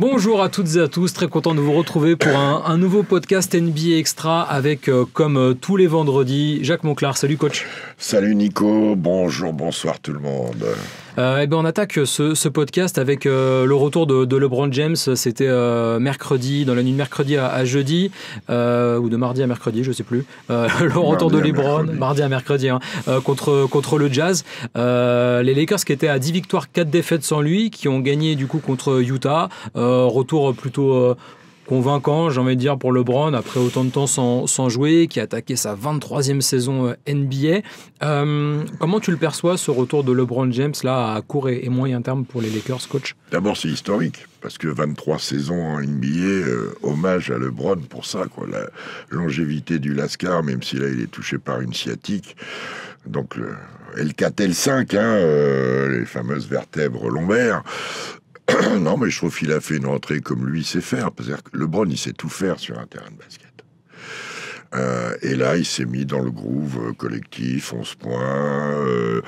Bonjour à toutes et à tous, très content de vous retrouver pour un nouveau podcast NBA Extra avec, comme tous les vendredis, Jacques Monclar. Salut coach. Salut Nico, bonjour, bonsoir tout le monde. On attaque ce podcast avec le retour de LeBron James. C'était mercredi, dans la nuit de mercredi à jeudi, ou de mardi à mercredi, je sais plus. Le retour de LeBron, mardi à mercredi, contre le Jazz. Les Lakers qui étaient à 10 victoires, 4 défaites sans lui, qui ont gagné du coup contre Utah. Retour plutôt convaincant, j'ai envie de dire, pour LeBron, après autant de temps sans jouer, qui a attaqué sa 23e saison NBA. Comment tu le perçois, ce retour de LeBron James, là, à court et moyen terme pour les Lakers, coach? D'abord, c'est historique, parce que 23 saisons en NBA, hommage à LeBron pour ça, quoi. La longévité du Lascar, même si là, il est touché par une sciatique. Donc, L4, L5, les fameuses vertèbres lombaires. Non, mais je trouve qu'il a fait une rentrée comme lui sait faire. C'est-à-dire que LeBron, il sait tout faire sur un terrain de basket. Et là, il s'est mis dans le groove collectif, 11 points.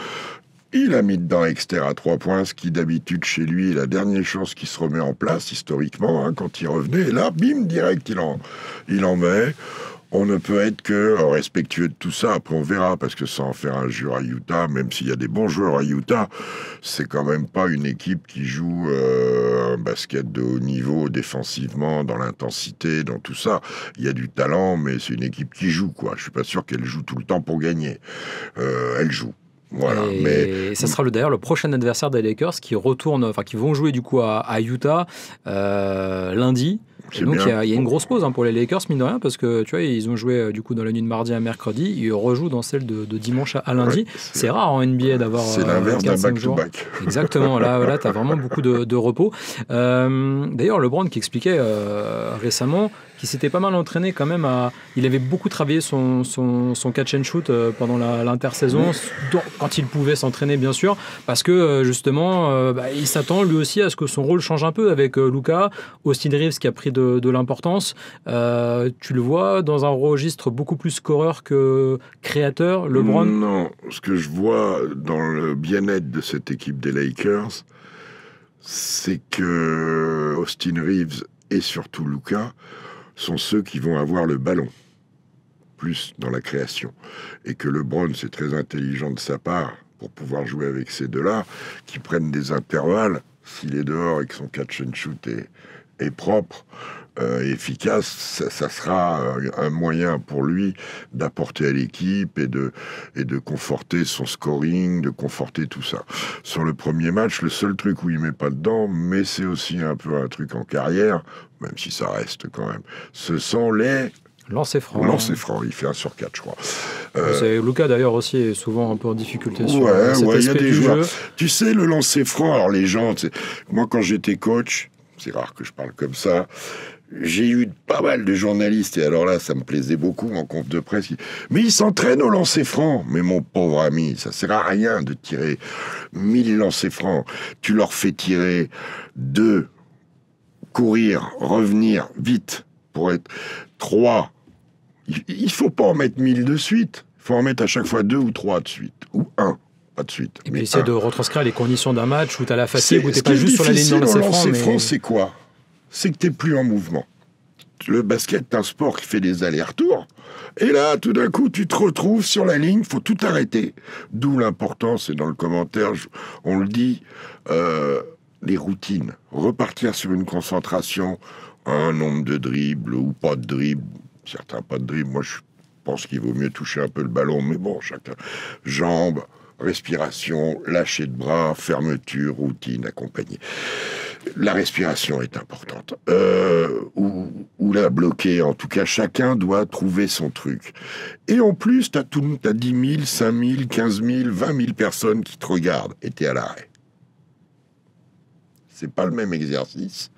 Il a mis dedans Exter à 3 points, ce qui d'habitude chez lui est la dernière chose qui se remet en place historiquement, quand il revenait. Et là, bim, direct, il en met. On ne peut être que respectueux de tout ça. Après, on verra, parce que sans en faire un joueur à Utah, même s'il y a des bons joueurs à Utah, c'est quand même pas une équipe qui joue un basket de haut niveau défensivement, dans l'intensité, dans tout ça. Il y a du talent, mais c'est une équipe qui joue, quoi. Je suis pas sûr qu'elle joue tout le temps pour gagner. Elle joue. Voilà, et ça sera d'ailleurs le prochain adversaire des Lakers qui vont jouer du coup à Utah lundi. Donc il y a une grosse pause pour les Lakers, mine de rien, parce que tu vois, ils ont joué du coup dans la nuit de mardi à mercredi, ils rejouent dans celle de dimanche à lundi. Ouais, c'est rare en NBA d'avoir. C'est l'inverse d'un back-to-back. Exactement, là tu as vraiment beaucoup de repos. D'ailleurs, LeBron qui expliquait récemment qu'il s'était pas mal entraîné quand même il avait beaucoup travaillé son catch and shoot pendant l'intersaison, quand il pouvait s'entraîner bien sûr, parce que justement il s'attend lui aussi à ce que son rôle change un peu avec Luka, Austin Reeves qui a pris de l'importance. Tu le vois dans un registre beaucoup plus scoreur que créateur, LeBron? Non, ce que je vois dans le bien-être de cette équipe des Lakers, c'est que Austin Reeves et surtout Luka sont ceux qui vont avoir le ballon, plus dans la création. Et que LeBron, c'est très intelligent de sa part, pour pouvoir jouer avec ces deux-là, qui prennent des intervalles, s'il est dehors et que son catch and shoot est propre, efficace, ça sera un moyen pour lui d'apporter à l'équipe et de conforter son scoring, de conforter tout ça. Sur le premier match, le seul truc où il met pas dedans, mais c'est aussi un peu un truc en carrière, même si ça reste quand même, ce sont les lancer franc. Il fait 1 sur 4, je crois. Luka d'ailleurs aussi est souvent un peu en difficulté sur cet il y a aspect des du joueurs. jeu. Tu sais, le lancer franc, alors les gens, moi quand j'étais coach, c'est rare que je parle comme ça, j'ai eu pas mal de journalistes, et alors là, ça me plaisait beaucoup en conf de presse. Mais ils s'entraînent au lancer franc. Mais mon pauvre ami, ça sert à rien de tirer 1000 lancers francs. Tu leur fais tirer 2, courir, revenir vite pour être 3. Il faut pas en mettre 1000 de suite. Il faut en mettre à chaque fois 2 ou 3 de suite. Ou 1. Pas de suite. Et puis essayer de retranscrire les conditions d'un match où tu as la fatigue, où tu n'es pas juste sur la ligne de lancer franc. C'est quoi? C'est que tu n'es plus en mouvement. Le basket, c'est un sport qui fait des allers-retours. Et là, tout d'un coup, tu te retrouves sur la ligne, il faut tout arrêter. D'où l'importance, et dans le commentaire, on le dit, les routines. Repartir sur une concentration, un nombre de dribbles ou pas de dribbles. Certains pas de dribbles. Moi, je pense qu'il vaut mieux toucher un peu le ballon, mais bon, chacun. Jambes, respiration, lâcher de bras, fermeture, routine accompagnée. La respiration est importante. Ou la bloquer. En tout cas, chacun doit trouver son truc. Et en plus, t'as 10 000, 5 000, 15 000, 20 000 personnes qui te regardent et t'es à l'arrêt. C'est pas le même exercice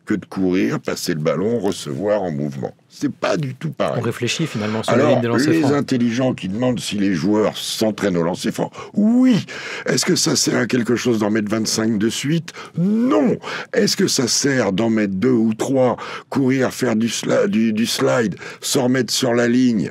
que de courir, passer le ballon, recevoir en mouvement. C'est pas du tout pareil. On réfléchit finalement sur la ligne des lancers francs. Alors, les intelligents qui demandent si les joueurs s'entraînent au lancer franc, oui. Est-ce que ça sert à quelque chose d'en mettre 25 de suite? Non. Est-ce que ça sert d'en mettre 2 ou 3, courir, faire du slide, s'en remettre sur la ligne,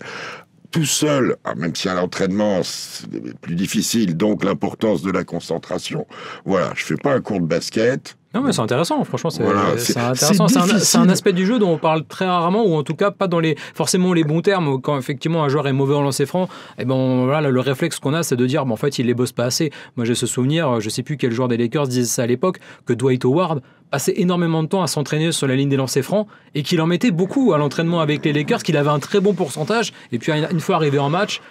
tout seul, même si à l'entraînement c'est plus difficile, donc l'importance de la concentration. Voilà, je fais pas un cours de basket. Non, mais c'est intéressant, franchement, c'est intéressant. C'est C'est un aspect du jeu dont on parle très rarement, ou en tout cas pas dans forcément les bons termes. Quand effectivement un joueur est mauvais en lancer franc, et ben voilà, le réflexe qu'on a, c'est de dire en fait il les bosse pas assez. Moi j'ai ce souvenir, je sais plus quel joueur des Lakers disait ça à l'époque, que Dwight Howard passait énormément de temps à s'entraîner sur la ligne des lancers francs et qu'il en mettait beaucoup à l'entraînement avec les Lakers, qu'il avait un très bon pourcentage, et puis une fois arrivé en match,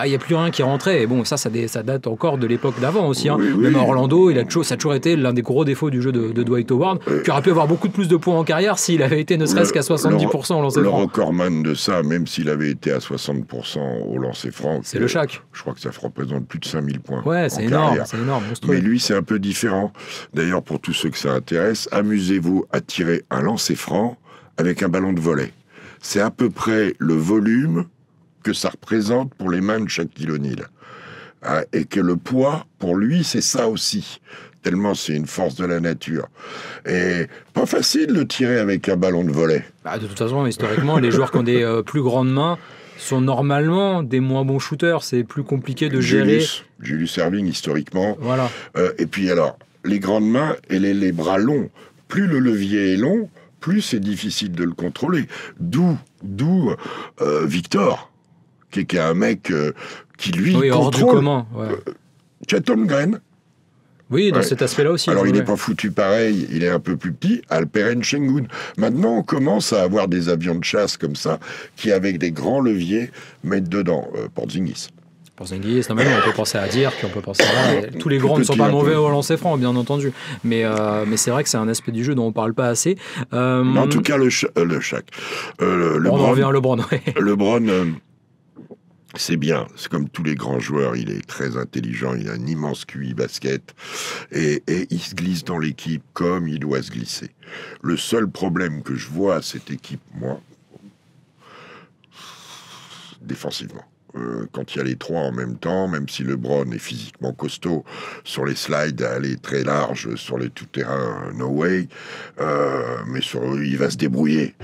il n'y a plus rien qui rentrait. Et bon, ça date encore de l'époque d'avant aussi. Hein. Oui. Même à Orlando, ça a toujours été l'un des gros défauts du jeu de Dwight Howard, qui aurait pu avoir beaucoup plus de points en carrière s'il avait été ne serait-ce qu'à 70% au lancer franc. Le recordman de ça, même s'il avait été à 60% au lancer franc, c'est le Shaq. Je crois que ça représente plus de 5000 points. Ouais, c'est énorme, monstrueux. Mais lui, c'est un peu différent. D'ailleurs, pour tous ceux que ça intéresse, amusez-vous à tirer un lancer franc avec un ballon de volley. C'est à peu près le volume que ça représente pour les mains de Shaquille O'Neal. Et que le poids, pour lui, c'est ça aussi. Tellement c'est une force de la nature. Et pas facile de tirer avec un ballon de volley. De toute façon, historiquement, les joueurs qui ont des plus grandes mains sont normalement des moins bons shooters. C'est plus compliqué de gérer. Julius Erving, historiquement. Voilà. Et puis alors, les grandes mains et les bras longs. Plus le levier est long, plus c'est difficile de le contrôler. D'où Victor, qui est un mec qui, lui, contrôle... hors du commun. Chet Holmgren. Oui, dans cet aspect-là aussi. Alors, il n'est pas foutu pareil, il est un peu plus petit, Alperen Sengun. Maintenant, on commence à avoir des avions de chasse comme ça, qui, avec des grands leviers, mettent dedans. Porzingis. Porzingis, on peut penser à Dirk, on peut penser à... Tous les grands ne sont pas mauvais au lancer franc, bien entendu. Mais c'est vrai que c'est un aspect du jeu dont on ne parle pas assez. En tout cas, le Shaq. On en revient à LeBron, oui. LeBron... c'est bien, c'est comme tous les grands joueurs, il est très intelligent, il a un immense QI basket et il se glisse dans l'équipe comme il doit se glisser. Le seul problème que je vois à cette équipe, moi, défensivement, quand il y a les trois en même temps, même si LeBron est physiquement costaud sur les slides, elle est très large sur les tout-terrain, no way, mais il va se débrouiller.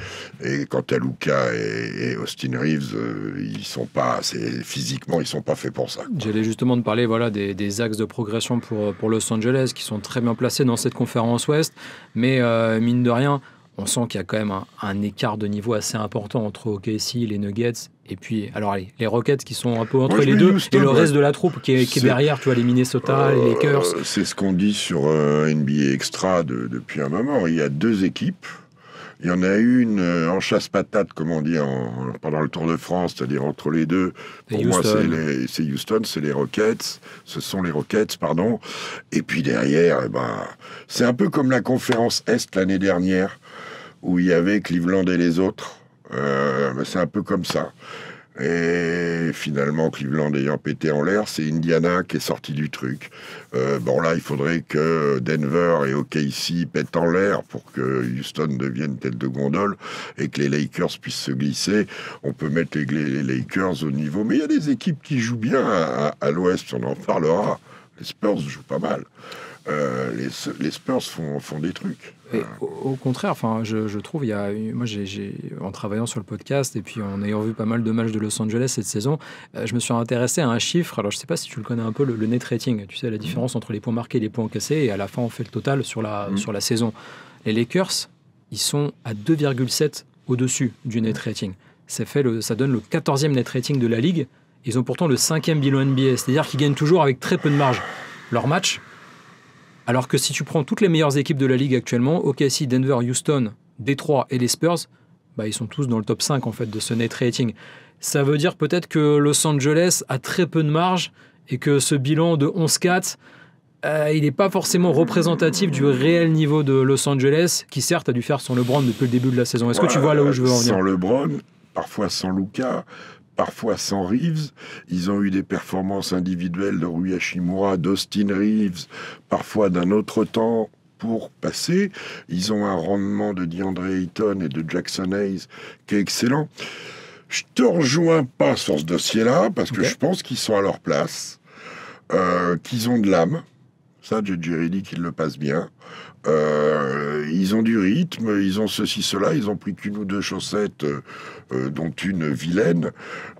Et quant à Luka et Austin Reeves, physiquement, ils sont pas faits pour ça. J'allais justement te parler des axes de progression pour Los Angeles qui sont très bien placés dans cette conférence Ouest, mais mine de rien, on sent qu'il y a quand même un écart de niveau assez important entre OKC, les Nuggets, et puis, les Rockets qui sont un peu entre les deux, Houston, et le reste de la troupe qui est derrière, tu vois, les Minnesota, les Lakers. C'est ce qu'on dit sur NBA Extra depuis un moment. Il y a deux équipes. Il y en a une en chasse-patate, comme on dit pendant le Tour de France, c'est-à-dire entre les deux. Pour moi, c'est Houston, c'est les Rockets. Ce sont les Rockets, pardon. Et puis derrière, c'est un peu comme la conférence Est l'année dernière, où il y avait Cleveland et les autres. C'est un peu comme ça. Et finalement, Cleveland ayant pété en l'air, c'est Indiana qui est sorti du truc. Là, il faudrait que Denver et OKC pètent en l'air pour que Houston devienne tête de gondole et que les Lakers puissent se glisser. On peut mettre les Lakers au niveau. Mais il y a des équipes qui jouent bien à l'Ouest, on en parlera. Les Spurs jouent pas mal. Les Spurs font des trucs. Et au contraire, je trouve, moi, en travaillant sur le podcast et puis en ayant vu pas mal de matchs de Los Angeles cette saison, je me suis intéressé à un chiffre. Alors, je ne sais pas si tu le connais un peu, le net rating. Tu sais, la différence entre les points marqués et les points encaissés. Et à la fin, on fait le total sur la saison. Les Lakers, ils sont à 2,7 au-dessus du net rating. Ça donne le 14e net rating de la Ligue. Ils ont pourtant le 5e bilan NBA. C'est-à-dire qu'ils gagnent toujours avec très peu de marge leur match. Alors que si tu prends toutes les meilleures équipes de la Ligue actuellement, OKC, Denver, Houston, Détroit et les Spurs, ils sont tous dans le top 5 en fait, de ce net rating. Ça veut dire peut-être que Los Angeles a très peu de marge et que ce bilan de 11-4, il n'est pas forcément représentatif du réel niveau de Los Angeles, qui certes a dû faire sans LeBron depuis le début de la saison. Est-ce que tu vois là où je veux en venir ? Sans LeBron, parfois sans Luka, parfois sans Reeves. Ils ont eu des performances individuelles de Rui Hachimura, d'Austin Reeves, parfois d'un autre temps pour passer. Ils ont un rendement de DeAndre Ayton et de Jackson Hayes qui est excellent. Je te rejoins pas sur ce dossier-là parce que je pense qu'ils sont à leur place, qu'ils ont de l'âme. Ça, J.J. Redick, il le passe bien. Ils ont du rythme, ils ont ceci, cela. Ils ont pris qu'une ou deux chaussettes, dont une vilaine,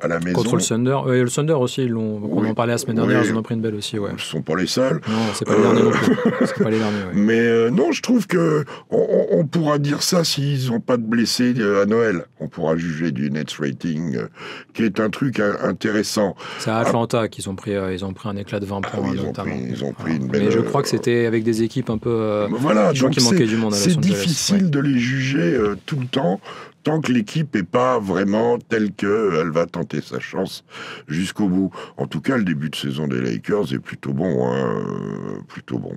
à la maison. Contre le Thunder. Le Thunder aussi, on en parlait la semaine dernière, ils en ont pris une belle aussi. Ouais. Ce ne sont pas les seuls. Non, c'est pas les derniers non plus. C'est pas les derniers, ouais. Mais non, je trouve que on pourra dire ça s'ils n'ont pas de blessés à Noël. On pourra juger du net rating, qui est un truc intéressant. C'est à Atlanta qu'ils ont pris, ils ont pris un éclat de 20 points, oui, notamment. Ils ont pris une belle... Mais je crois que c'était avec des équipes un peu... voilà, je crois qu'il manquait du monde à Los Angeles. C'est difficile de les juger tout le temps, tant que l'équipe n'est pas vraiment telle qu'elle va tenter sa chance jusqu'au bout. En tout cas, le début de saison des Lakers est plutôt bon. Plutôt bon.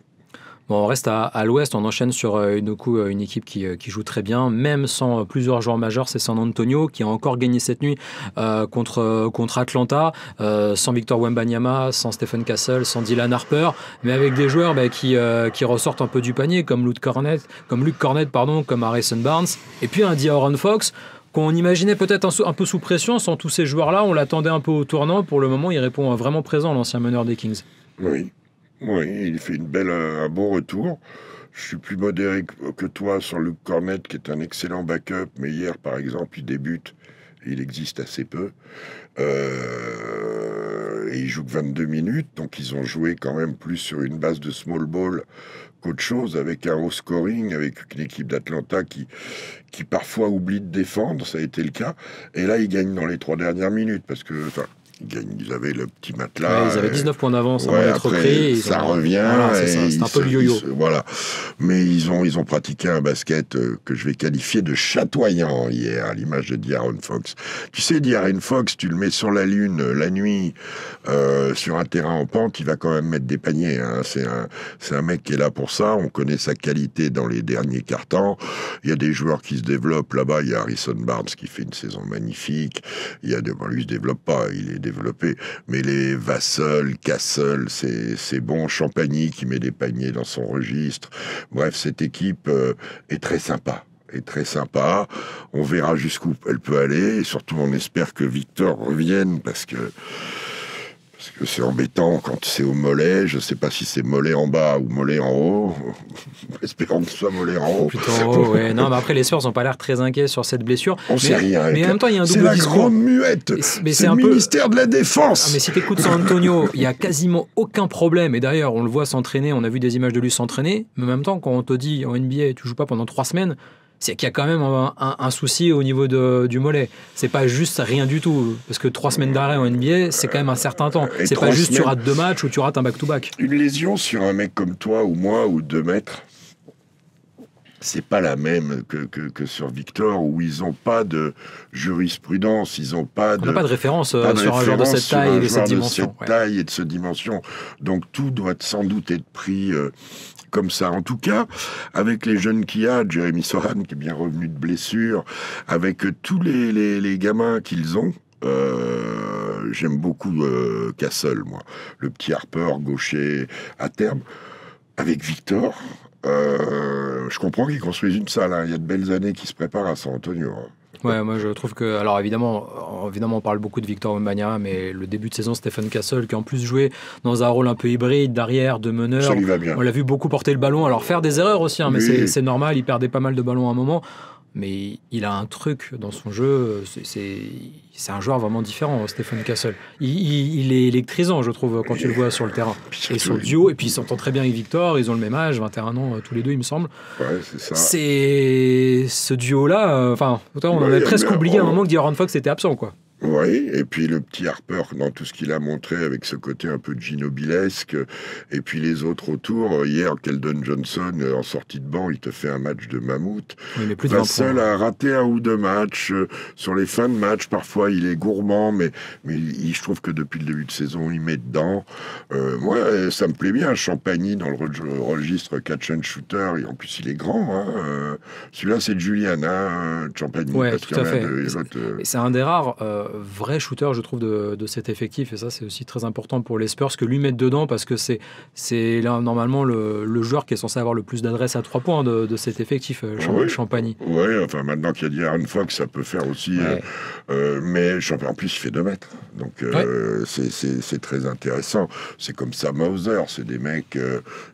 Bon, on reste à l'ouest, on enchaîne sur une équipe qui joue très bien, même sans plusieurs joueurs majeurs, c'est San Antonio qui a encore gagné cette nuit contre Atlanta, sans Victor Wembanyama, sans Stephen Castle, sans Dylan Harper, mais avec des joueurs qui ressortent un peu du panier, comme Luke Cornett, comme Harrison Barnes, et puis un De'Aaron Fox, qu'on imaginait peut-être un peu sous pression. Sans tous ces joueurs-là, on l'attendait un peu au tournant. Pour le moment, il répond vraiment présent, l'ancien meneur des Kings. Oui, il fait un bon retour. Je suis plus modéré que toi sur Luke Cornett, qui est un excellent backup, mais hier, par exemple, il débute. Il existe assez peu. Et il joue que 22 minutes, donc ils ont joué quand même plus sur une base de small ball qu'autre chose, avec un haut scoring, avec une équipe d'Atlanta qui parfois oublie de défendre, ça a été le cas. Et là, ils gagnent dans les 3 dernières minutes, parce que... Ils avaient le petit matelas. Ouais, ils avaient 19 points d'avance avant d'être pris. Ça revient. Voilà, c'est un peu le yo-yo. Voilà. Mais ils ont pratiqué un basket que je vais qualifier de chatoyant hier, à l'image de De'Aaron Fox. Tu sais, De'Aaron Fox, tu le mets sur la lune la nuit, sur un terrain en pente, il va quand même mettre des paniers. Hein. C'est un mec qui est là pour ça. On connaît sa qualité dans les derniers quarts-temps. Il y a des joueurs qui se développent là-bas. Il y a Harrison Barnes qui fait une saison magnifique. Lui, il se développe pas. Il est développé, mais les Vassell, Castle, c'est bon, Champagny qui met des paniers dans son registre. Bref, cette équipe est très sympa. On verra jusqu'où elle peut aller, et surtout on espère que Victor revienne, parce que c'est embêtant quand c'est au mollet. Je ne sais pas si c'est mollet en bas ou mollet en haut. Espérons que ce soit mollet en haut. Plutôt en haut, ouais. Non, mais après, les Spurs n'ont pas l'air très inquiets sur cette blessure. On ne sait rien. Mais en même temps, il y a un double discours. C'est la grande muette. C'est le ministère de la Défense. Ah, mais si tu écoutes San Antonio, il n'y a quasiment aucun problème. Et d'ailleurs, on le voit s'entraîner. On a vu des images de lui s'entraîner. Mais en même temps, quand on te dit en NBA, tu ne joues pas pendant 3 semaines, c'est qu'il y a quand même un souci au niveau du mollet. C'est pas juste rien du tout. Parce que 3 semaines d'arrêt en NBA, c'est quand même un certain temps. C'est pas juste tu rates 2 matchs ou tu rates un back-to-back. Une lésion sur un mec comme toi ou moi ou 2 mètres, c'est pas la même que sur Victor, où ils n'ont pas de jurisprudence, ils n'ont pas de... On n'a pas de référence sur un joueur de cette taille et de cette dimension. Taille et de cette dimension. Donc tout doit sans doute être pris... comme ça. En tout cas, avec les jeunes qu'il y a, Jeremy Sohan qui est bien revenu de blessure, avec tous les gamins qu'ils ont, j'aime beaucoup Castle, moi. Le petit Harper, gaucher, à terme. Avec Victor, je comprends qu'ils construisent une salle. Hein. Il y a de belles années qui se préparent à San Antonio. Hein. Ouais, moi je trouve que... Alors évidemment, on parle beaucoup de Victor Wembanyama, mais le début de saison, Stephen Castle, qui en plus jouait dans un rôle un peu hybride, d'arrière, de meneur. Ça lui va bien. On l'a vu beaucoup porter le ballon. Alors faire des erreurs aussi, hein, mais c'est normal, il perdait pas mal de ballons à un moment. Mais il a un truc dans son jeu, c'est un joueur vraiment différent, Stephen Castle. Il est électrisant, je trouve, quand tu le vois sur le terrain. Et son duo, et puis il s'entend très bien avec Victor, ils ont le même âge, 21 ans tous les deux, il me semble. Ouais, c'est ça. C'est ce duo-là, on en avait presque oublié à un moment que De'Aaron Fox était absent, quoi. Oui, et puis le petit Harper dans tout ce qu'il a montré avec ce côté un peu Ginobilesque, et puis les autres autour. Hier, Keldon Johnson, en sortie de banc, il te fait un match de mammouth. Oui, mais plus de 20 points. Vassell a raté 1 ou 2 matchs. Sur les fins de match, parfois, il est gourmand, mais je trouve que depuis le début de saison, il met dedans. Moi, ça me plaît bien. Champagny dans le registre catch and shooter, et en plus, il est grand. Hein. Celui-là, c'est Julian, hein, Champagny. Ouais, tout à fait. C'est un des rares... vrai shooter, je trouve, de cet effectif. Et ça, c'est aussi très important pour les Spurs que lui mettre dedans, parce que c'est là, normalement le joueur qui est censé avoir le plus d'adresse à 3 points de cet effectif, Champagny. Oui, enfin maintenant qu'il y a dit Aaron Fox, ça peut faire aussi. Mais en plus, il fait 2 mètres. Donc c'est très intéressant. C'est comme Sam Hauser, c'est des mecs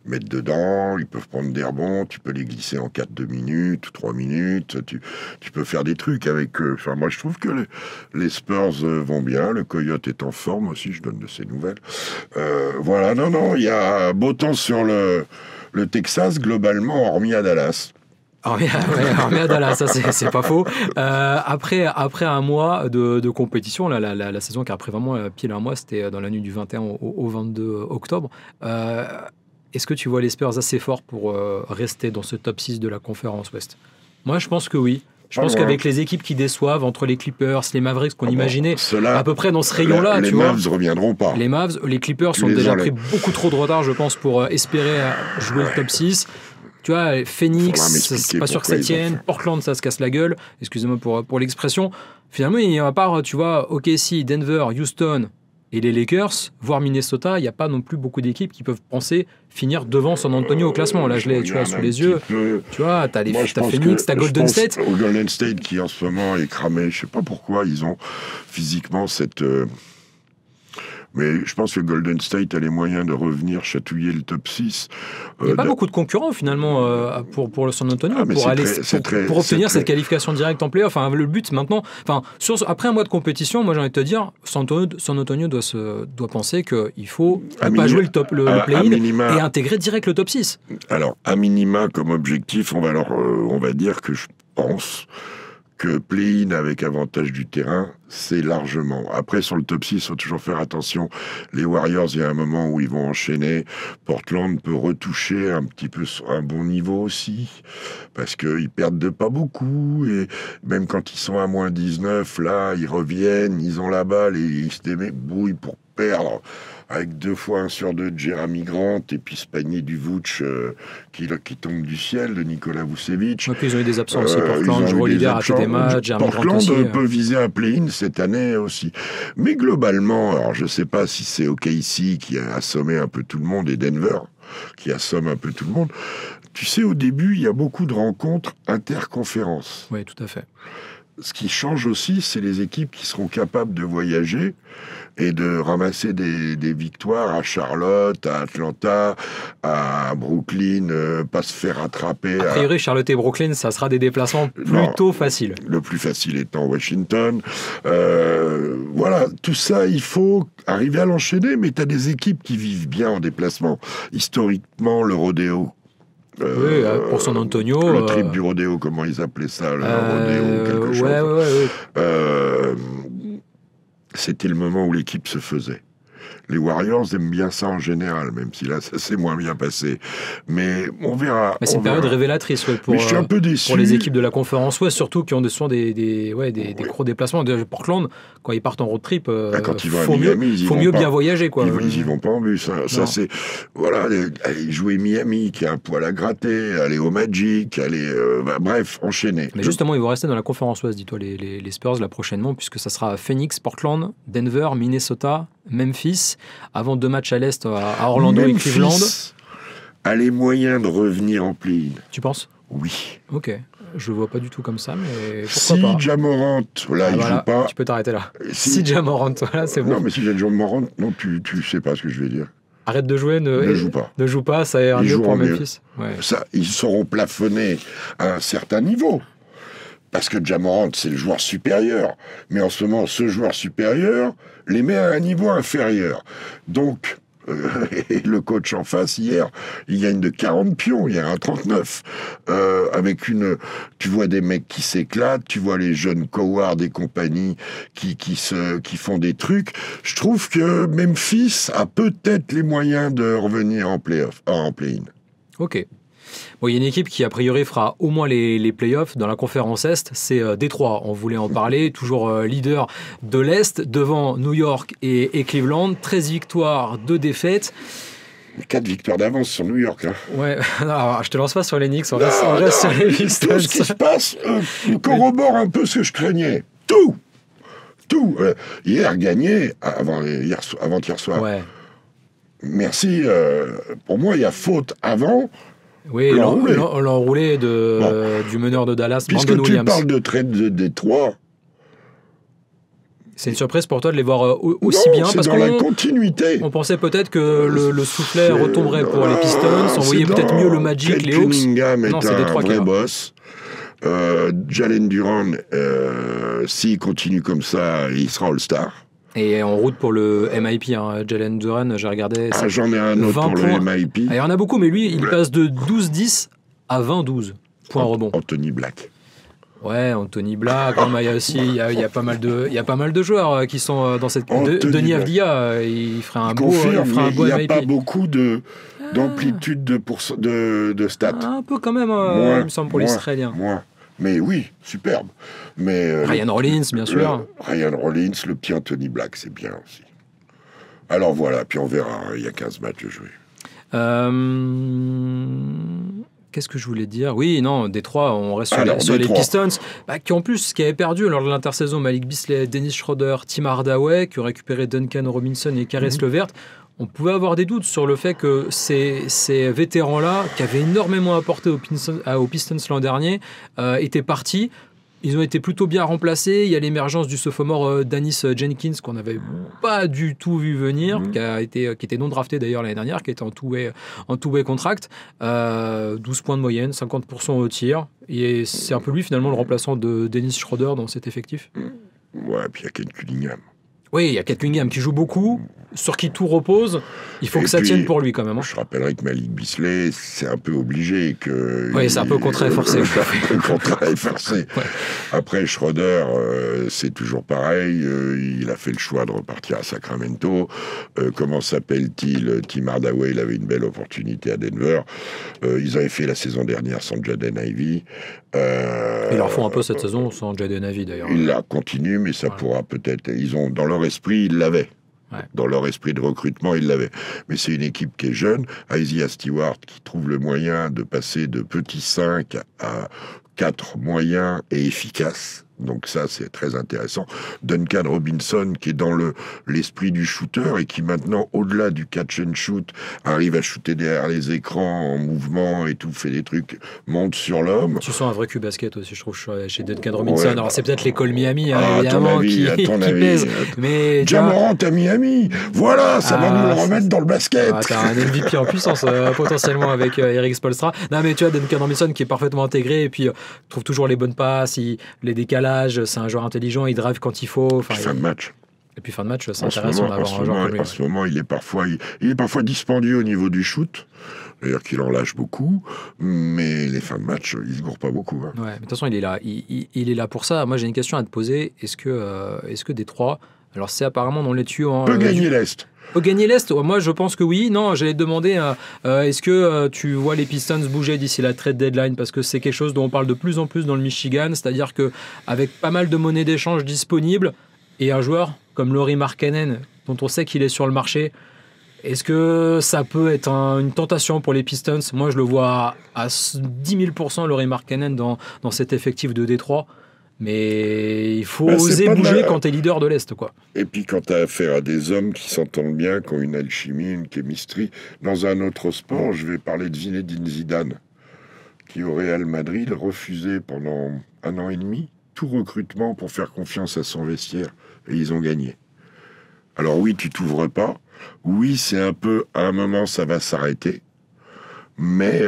mettent dedans, ils peuvent prendre des rebonds, tu peux les glisser en 4-2 minutes, 3 minutes, tu peux faire des trucs avec eux. Enfin, moi, je trouve que les Spurs vont bien. Le Coyote est en forme aussi, je donne de ses nouvelles. Voilà, non, il y a beau temps sur le Texas, globalement, hormis à Dallas. Hormis à Dallas, ça c'est pas faux. Après un mois de compétition, la saison qui a pris vraiment pile un mois, c'était dans la nuit du 21 au 22 octobre. Est-ce que tu vois les Spurs assez forts pour rester dans ce top 6 de la conférence Ouest? Moi, je pense que oui. Je pense qu'avec les équipes qui déçoivent, entre les Clippers, les Mavericks qu'on imaginait à peu près dans ce rayon-là, les Mavs reviendront pas. Les Mavs, les Clippers ont déjà pris beaucoup trop de retard, je pense, pour espérer jouer le top 6. Tu vois, Phoenix, c'est pas sûr que ça tienne. Portland, ça se casse la gueule. Excusez-moi pour l'expression. Finalement, il y a à part, tu vois, OKC, Denver, Houston et les Lakers, voire Minnesota, il n'y a pas non plus beaucoup d'équipes qui peuvent penser finir devant San Antonio au classement. Là, je l'ai, tu vois, sous les yeux. Tu vois, t'as Phoenix, t'as Golden State. Au Golden State qui en ce moment est cramé. Je sais pas pourquoi ils ont physiquement cette. Mais je pense que Golden State a les moyens de revenir chatouiller le top 6. Il n'y a pas beaucoup de concurrents finalement pour le San Antonio pour obtenir cette qualification directe en play-off. Enfin, le but maintenant, après un mois de compétition, moi j'ai envie de te dire, San Antonio doit penser qu'il faut pas jouer le play-in et intégrer direct le top 6. Alors, à minima, comme objectif, on va dire que je pense que play-in avec avantage du terrain, c'est largement. Après, sur le top 6, il faut toujours faire attention. Les Warriors, il y a un moment où ils vont enchaîner. Portland peut retoucher un petit peu sur un bon niveau aussi, parce qu'ils perdent de pas beaucoup. Et même quand ils sont à moins 19, là, ils reviennent, ils ont la balle et ils se débrouillent pour perdre. Avec 2 fois 1 sur 2 de Jeremy Grant et puis ce panier du Vooch qui tombe du ciel de Nikola Vucevic. Et puis ils ont eu des absents aussi. Portland, Jrue Holiday a raté des matchs. Jeremy Grant aussi. Portland peut viser un play-in cette année aussi. Mais globalement, alors je ne sais pas si c'est OKC qui a assommé un peu tout le monde et Denver qui assomme un peu tout le monde. Tu sais, au début, il y a beaucoup de rencontres interconférences. Oui, tout à fait. Ce qui change aussi, c'est les équipes qui seront capables de voyager et de ramasser des victoires à Charlotte, à Atlanta, à Brooklyn, pas se faire attraper. A priori, Charlotte et Brooklyn, ça sera des déplacements plutôt faciles. Le plus facile étant Washington. Voilà, tout ça, il faut arriver à l'enchaîner, mais tu as des équipes qui vivent bien en déplacement. Historiquement, le rodéo. Oui, pour San Antonio. Le trip du rodéo, comment ils appelaient ça, le rodéo, quelque chose. C'était le moment où l'équipe se faisait. Les Warriors aiment bien ça en général, même si là, ça s'est moins bien passé. Mais on verra. Mais c'est une période révélatrice pour je suis un peu déçu. Pour les équipes de la conférence Ouest, surtout qui ont souvent des gros déplacements. De Portland, quand ils partent en road trip, quand ils vont à Miami, il faut mieux bien voyager. Ils y vont pas en bus. Ça c'est... Voilà, aller jouer Miami, qui a un poil à gratter, aller au Magic, bref, enchaîner. Mais justement, ils vont rester dans la conférence Ouest, dis-toi, les Spurs, là, prochainement, puisque ça sera Phoenix, Portland, Denver, Minnesota, Memphis, avant 2 matchs à l'Est à Orlando et Cleveland. A les moyens de revenir en play-in. Tu penses? Oui. Ok. Je le vois pas du tout comme ça, mais pourquoi pas. Si Ja Morant, là, il joue pas. Tu peux t'arrêter là. Si Ja Morant, voilà, c'est bon. Non, mais si Ja Morant, non, tu sais pas ce que je vais dire. Arrête de jouer, ne joue pas. Ne joue pas, ça ira mieux pour Memphis. Ouais. Ça, ils seront plafonnés à un certain niveau. Parce que Ja Morant, c'est le joueur supérieur. Mais en ce moment, ce joueur supérieur les met à un niveau inférieur. Donc, le coach en face, hier, il gagne de 40 pions, il y a un 39. Tu vois des mecs qui s'éclatent, tu vois les jeunes Coward et compagnie qui font des trucs. Je trouve que Memphis a peut-être les moyens de revenir en play-in. Ok. Bon, il y a une équipe qui, a priori, fera au moins les playoffs dans la conférence Est, c'est Détroit. On voulait en parler, toujours leader de l'Est, devant New York et Cleveland. 13 victoires, 2 défaites. 4 victoires d'avance sur New York. Hein. Ouais, alors, je te lance pas sur les Knicks, on reste sur les Pistons. Tout ce qui se passe corrobore un peu ce que je craignais. Tout Tout. Hier, gagné, avant-hier soir. Ouais. Merci. Pour moi, il y a faute avant. Oui, l'enroulé du meneur de Dallas, Puisque Brandon tu Williams. parles de trade de Détroit. C'est une surprise pour toi de les voir aussi bien, c'est parce dans la continuité. on pensait peut-être que le soufflet retomberait pour les Pistons, on voyait peut-être mieux le Magic, les Hawks. Cunningham est Non, c'est un Détroit qui vrai va. boss. Jalen Duran, s'il continue comme ça, il sera All-Star. Et en route pour le MIP, hein, Jalen Duran, j'ai regardé. Ah, j'en ai un autre 20 pour points. le MIP. Ah, il y en a beaucoup, mais lui, il passe de 12-10 à 20-12 points rebond. Anthony Black. Ouais, Anthony Black, il y a aussi, il y a pas mal de joueurs qui sont dans cette. Denis Avdia, il ferait un beau il n'y a MIP. pas beaucoup d'amplitude de stats. Un peu quand même, il me semble, pour l'Israélien. Moins. Mais oui, superbe. Mais, Ryan Rollins, bien sûr. Ryan Rollins, le petit Anthony Black, c'est bien aussi. Alors voilà, puis on verra, il y a 15 matchs de jouer. Qu'est-ce que je voulais dire ? Oui, non, Détroit, on reste sur les Pistons, qui en plus, qui avaient perdu lors de l'intersaison Malik Beasley, Dennis Schroeder, Tim Hardaway, qui ont récupéré Duncan Robinson et Caris LeVert. On pouvait avoir des doutes sur le fait que ces vétérans-là, qui avaient énormément apporté aux Pistons l'an dernier, étaient partis. Ils ont été plutôt bien remplacés. Il y a l'émergence du sophomore Dennis Jenkins, qu'on n'avait pas du tout vu venir, qui était non drafté d'ailleurs l'année dernière, qui était en two-way contract. 12 points de moyenne, 50% au tir. Et c'est un peu lui finalement le remplaçant de Dennis Schroeder dans cet effectif. Ouais, puis il y a Kate Cunningham. Oui, il y a Kate Cunningham qui joue beaucoup, sur qui tout repose. Il faut que ça tienne pour lui quand même. Hein. Je rappellerai que Malik Beasley, c'est un peu obligé. Oui, c'est un peu contrat forcé. Contrat forcé. Ouais. Après, Schroeder, c'est toujours pareil. Il a fait le choix de repartir à Sacramento. Comment s'appelle-t-il ? Tim Hardaway, il avait une belle opportunité à Denver. Ils avaient fait la saison dernière sans Jaden Ivey. Ils leur font un peu cette saison sans Jaden Ivey d'ailleurs. Ils la continuent, mais ça pourra peut-être... Ils ont, dans leur esprit, ils l'avaient. Ouais. Dans leur esprit de recrutement, ils l'avaient. Mais c'est une équipe qui est jeune. Isaiah Stewart qui trouve le moyen de passer de petits 5 à 4 moyens et efficaces. Donc ça, c'est très intéressant. Duncan Robinson, qui est dans l'esprit du shooter et qui maintenant, au-delà du catch and shoot, arrive à shooter derrière les écrans en mouvement et tout, fait des trucs, monte sur l'homme. Tu sens un vrai Q-basket aussi, je trouve, chez Duncan Robinson. Ouais, alors c'est peut-être l'école Miami, évidemment, qui pèse. Mais Ja Morant à Miami, voilà, ça va nous le remettre dans le basket. T'as un MVP en puissance, potentiellement, avec Eric Spoelstra. Non, mais tu vois, Duncan Robinson qui est parfaitement intégré et puis trouve toujours les bonnes passes, les décalages. C'est un joueur intelligent, il drive quand il faut. Fin de match. Et puis fin de match, c'est intéressant d'avoir un joueur comme lui. En ce moment, il est parfois dispendieux au niveau du shoot. D'ailleurs qu'il en lâche beaucoup, mais les fins de match, il se gourre pas beaucoup. Hein. Ouais, mais de toute façon, il est là. Il est là pour ça. Moi, j'ai une question à te poser. Est-ce que Détroit, alors c'est apparemment dans les tuyaux... peut gagner l'Est. Gagner l'Est, moi je pense que oui. Non, j'allais te demander, est-ce que tu vois les Pistons bouger d'ici la trade deadline ? Parce que c'est quelque chose dont on parle de plus en plus dans le Michigan, c'est-à-dire qu'avec pas mal de monnaie d'échange disponible et un joueur comme Lauri Markkanen, dont on sait qu'il est sur le marché, est-ce que ça peut être une tentation pour les Pistons ? Moi je le vois à 10 000% Lauri Markkanen dans cet effectif de Détroit. Mais il faut oser bouger quand t'es leader de l'Est, quoi. Et puis quand t'as affaire à des hommes qui s'entendent bien, qui ont une alchimie, une chemistry. Dans un autre sport, je vais parler de Zinedine Zidane, qui au Real Madrid refusait pendant 1 an et demi tout recrutement pour faire confiance à son vestiaire. Et ils ont gagné. Alors oui, tu t'ouvres pas. Oui, c'est un peu, à un moment, ça va s'arrêter. Mais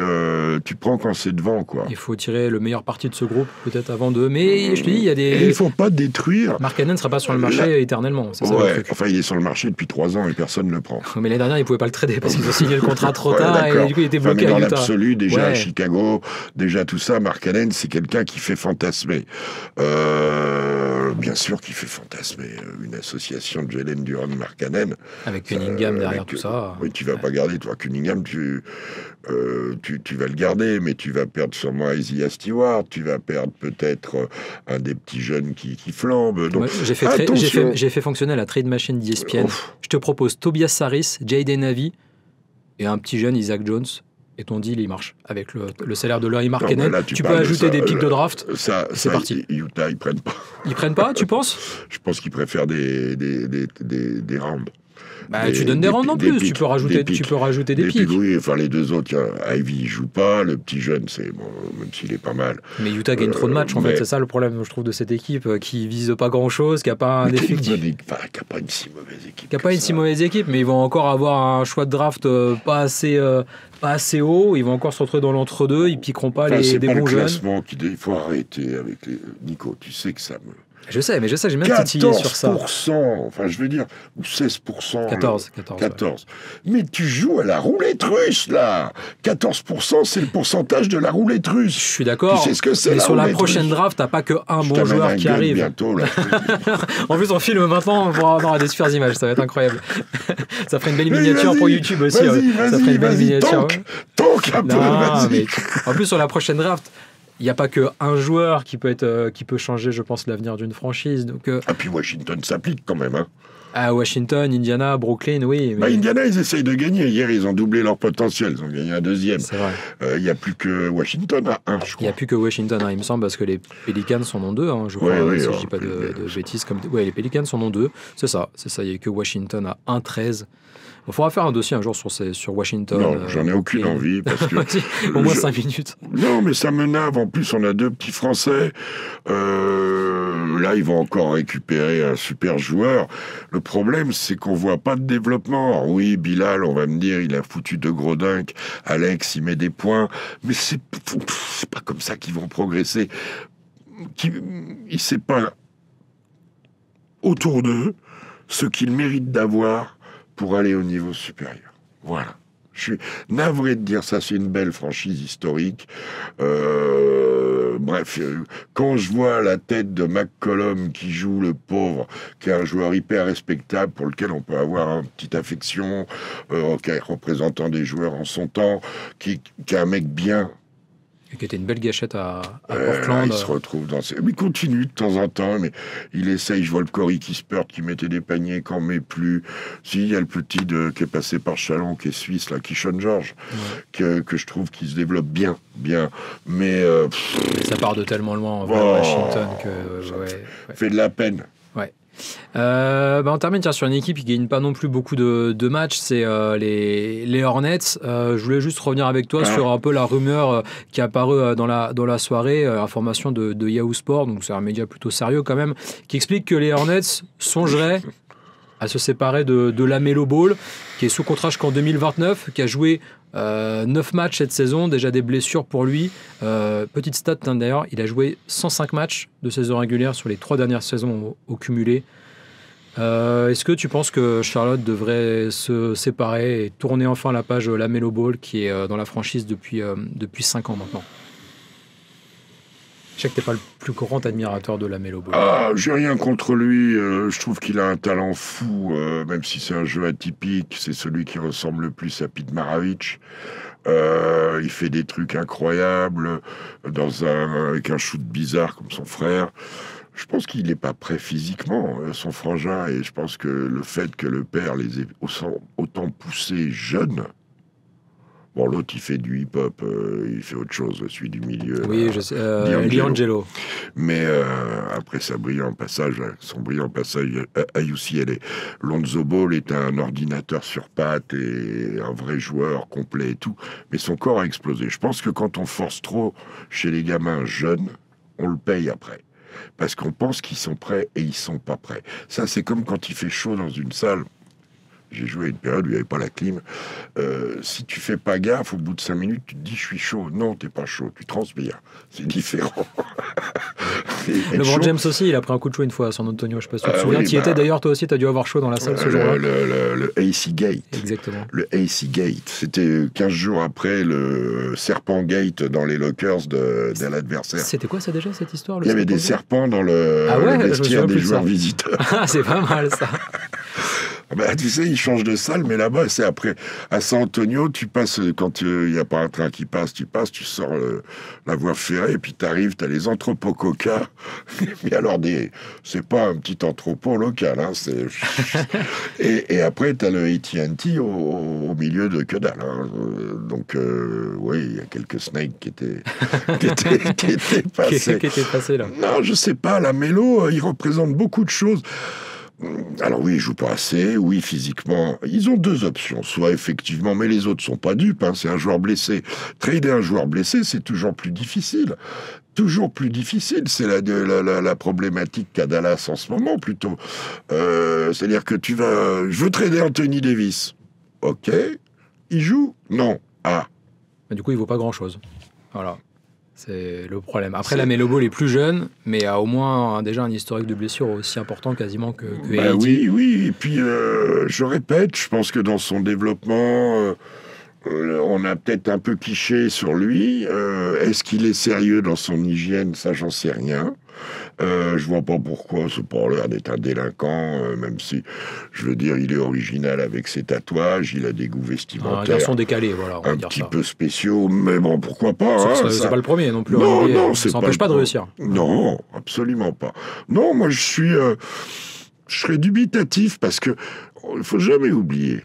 tu prends quand c'est devant, quoi. Il faut tirer le meilleur parti de ce groupe, peut-être avant d'eux. Mais je te dis, il y a des... Et il ne faut pas détruire... Markkanen ne sera pas sur le marché éternellement. C'est ça, ouais, le truc. Enfin, il est sur le marché depuis 3 ans et personne ne le prend. Mais l'année dernière, ils ne pouvaient pas le trader parce qu'ils ont signé le contrat trop tard et du coup, il était bloqué à Utah. Dans l'absolu, déjà à Chicago, déjà tout ça, Markkanen, c'est quelqu'un qui fait fantasmer. Bien sûr qu'il fait fantasmer une association de Jalen Duran Markkanen. Avec Cunningham derrière tout ça. Oui, tu ne vas pas garder, toi. Cunningham, tu vas le garder, mais tu vas perdre sûrement Isaiah Stewart, tu vas perdre peut-être un des petits jeunes qui flambent. Donc, ouais, j'ai fait fonctionner la trade machine d'ESPN. Je te propose Tobias Harris, Jaden Ivey et un petit jeune Isaac Jones. et ton deal, il marche. Avec le salaire de Lauri Non, Markkanen, mais là, tu peux parles de ajouter ça, des pics de draft. C'est parti. Utah, ils prennent pas. Ils prennent pas, tu penses? Je pense qu'ils préfèrent des rounds. Tu donnes des rounds en plus, pics, tu peux rajouter des pics. Oui, enfin les deux autres, Ivy il joue pas, le petit jeune, c'est bon, même s'il est pas mal. Mais Utah gagne trop de matchs, en fait, c'est ça le problème, je trouve, de cette équipe, qui vise pas grand-chose, qui a pas un effectif. Qui a pas une si mauvaise équipe. Qui a pas une si mauvaise équipe, mais ils vont encore avoir un choix de draft pas assez haut, ils vont encore se retrouver dans l'entre-deux, ils piqueront pas des bons jeunes. Il faut arrêter avec les... Nico, tu sais que ça me... Je sais, j'ai même titillé sur ça. 14%, enfin je veux dire, ou 16%. 14. Ouais. Mais tu joues à la roulette russe, là. 14%, c'est le pourcentage de la roulette russe. Je suis d'accord. Tu sais ce que c'est, mais sur la prochaine russe. Draft, t'as pas que un bon joueur qui arrive. Bientôt, là. En plus, on filme maintenant, on aura des super images, ça va être incroyable. Ça ferait une belle miniature pour YouTube aussi. Ça ferait une belle miniature. Tank un peu, vas-y. En plus, sur la prochaine Draft, il n'y a pas qu'un joueur qui peut changer, je pense, l'avenir d'une franchise. Donc, puis Washington s'applique quand même. Hein. À Washington, Indiana, Brooklyn, oui. Mais... Indiana, ils essayent de gagner. Hier, ils ont doublé leur potentiel. Ils ont gagné un deuxième. C'est vrai. Il n'y a plus que Washington à 1, je crois. Il n'y a plus que Washington, il me semble, parce que les Pelicans en ont 2, je crois, si je ne dis pas de bêtises. Les Pelicans en ont 2. C'est ça. Il n'y a que Washington à 1-13. Il faudra faire un dossier un jour sur Washington. Non, j'en ai aucune envie. Parce que au moins 5 minutes. Non, mais ça me nave. En plus, on a 2 petits Français. Là, ils vont encore récupérer un super joueur. Le problème, c'est qu'on ne voit pas de développement. Alors, oui, Bilal, on va me dire, il a foutu de gros dingues. Alex, il met des points. Mais c'est pas comme ça qu'ils vont progresser. Il sait pas autour d'eux ce qu'ils méritent d'avoir pour aller au niveau supérieur. Voilà. Je suis navré de dire ça, c'est une belle franchise historique. Bref, quand je vois la tête de McCollum qui joue le pauvre, qui est un joueur hyper respectable pour lequel on peut avoir une petite affection, qui est représentant des joueurs en son temps, qui est un mec bien. Et qui était une belle gâchette à Portland. Il se retrouve dans ses... Il continue de temps en temps, mais il essaye. Je vois le Corey Kispert qui mettait des paniers, qui n'en met plus. Si, il y a le petit qui est passé par Chalon, qui est suisse, là, Kishon George, que je trouve qui se développe bien. Mais... ça part de tellement loin, vers Washington, que... fait de la peine. Ouais. On termine sur une équipe qui ne gagne pas non plus beaucoup de matchs, c'est les Hornets. Je voulais juste revenir avec toi sur un peu la rumeur qui est apparue dans la soirée, information de Yahoo Sport, donc c'est un média plutôt sérieux quand même, qui explique que les Hornets songeraient à se séparer de LaMelo Ball, qui est sous contrat jusqu'en 2029, qui a joué 9 matchs cette saison, déjà des blessures pour lui. Petite stat d'ailleurs, il a joué 105 matchs de saison régulière sur les 3 dernières saisons au cumulé. Est-ce que tu penses que Charlotte devrait se séparer et tourner enfin la page LaMelo Ball, qui est dans la franchise depuis 5 ans maintenant? Je sais que tu n'es pas le plus grand admirateur de LaMelo Ball. J'ai rien contre lui. Je trouve qu'il a un talent fou, même si c'est un jeu atypique. C'est celui qui ressemble le plus à Pete Maravich. Il fait des trucs incroyables avec un shoot bizarre comme son frère. Je pense qu'il n'est pas prêt physiquement, son frangin. Et je pense que le fait que le père les ait autant poussés jeunes... Bon, l'autre, il fait du hip-hop, il fait autre chose, celui du milieu. Oui, je sais, D'Angelo. Mais après son brillant passage à UCLA, Lonzo Ball est un ordinateur sur pattes et un vrai joueur complet et tout. Mais son corps a explosé. Je pense que quand on force trop chez les gamins jeunes, on le paye après. Parce qu'on pense qu'ils sont prêts et ils sont pas prêts. Ça, c'est comme quand il fait chaud dans une salle. J'ai joué à une période où il n'y avait pas la clim. Si tu fais pas gaffe, au bout de 5 minutes, tu te dis « je suis chaud ». Non, t'es pas chaud, tu transpires. C'est différent. LeBron James aussi, il a pris un coup de chaud une fois à San Antonio, je sais pas si tu te souviens. Tu y étais d'ailleurs, toi aussi, tu as dû avoir chaud dans la salle ce jour-là. Le AC Gate. Exactement. Le AC Gate. C'était 15 jours après le Serpent Gate dans les lockers de l'adversaire. C'était quoi ça déjà, cette histoire? Il y avait des serpents dans le vestiaire des joueurs visiteurs. C'est pas mal ça. Bah, tu sais, ils changent de salle, mais là-bas, c'est après. À San Antonio, tu passes, quand il n'y a pas un train qui passe, tu sors la voie ferrée, et puis tu arrives, tu as les entrepôts Coca. Mais alors, c'est pas un petit entrepôt local. Hein, et après, tu as le AT&T au milieu de que dalle. Hein. Donc, oui, il y a quelques snakes qui étaient passés. Qui étaient passés, là. Non, je sais pas. La mélo, il représente beaucoup de choses. Alors oui, ils jouent pas assez, oui, physiquement. Ils ont deux options, soit effectivement, mais les autres sont pas dupes, hein, c'est un joueur blessé. Trader un joueur blessé, c'est toujours plus difficile. Toujours plus difficile, c'est la problématique qu'a Dallas en ce moment, plutôt. C'est-à-dire que je veux trader Anthony Davis. Ok. Il joue? Non. Ah. Mais du coup, il vaut pas grand-chose. Voilà. C'est le problème. Après, la Melo Ball est plus jeune, mais a au moins déjà un historique de blessure aussi important quasiment que bah AD. Oui. Et puis, je répète, je pense que dans son développement, on a peut-être un peu cliché sur lui. Est-ce qu'il est sérieux dans son hygiène? Ça, j'en sais rien. Je vois pas pourquoi. C'est pas l'air d'être un délinquant, même si, je veux dire, il est original avec ses tatouages, il a des goûts vestimentaires. Un garçon décalé, voilà. On va un dire petit ça. peu spéciaux, mais bon, pourquoi pas. C'est pas le premier non plus. Non, ça n'empêche pas de réussir. Non, absolument pas. Non, moi, je serais dubitatif parce que il faut jamais oublier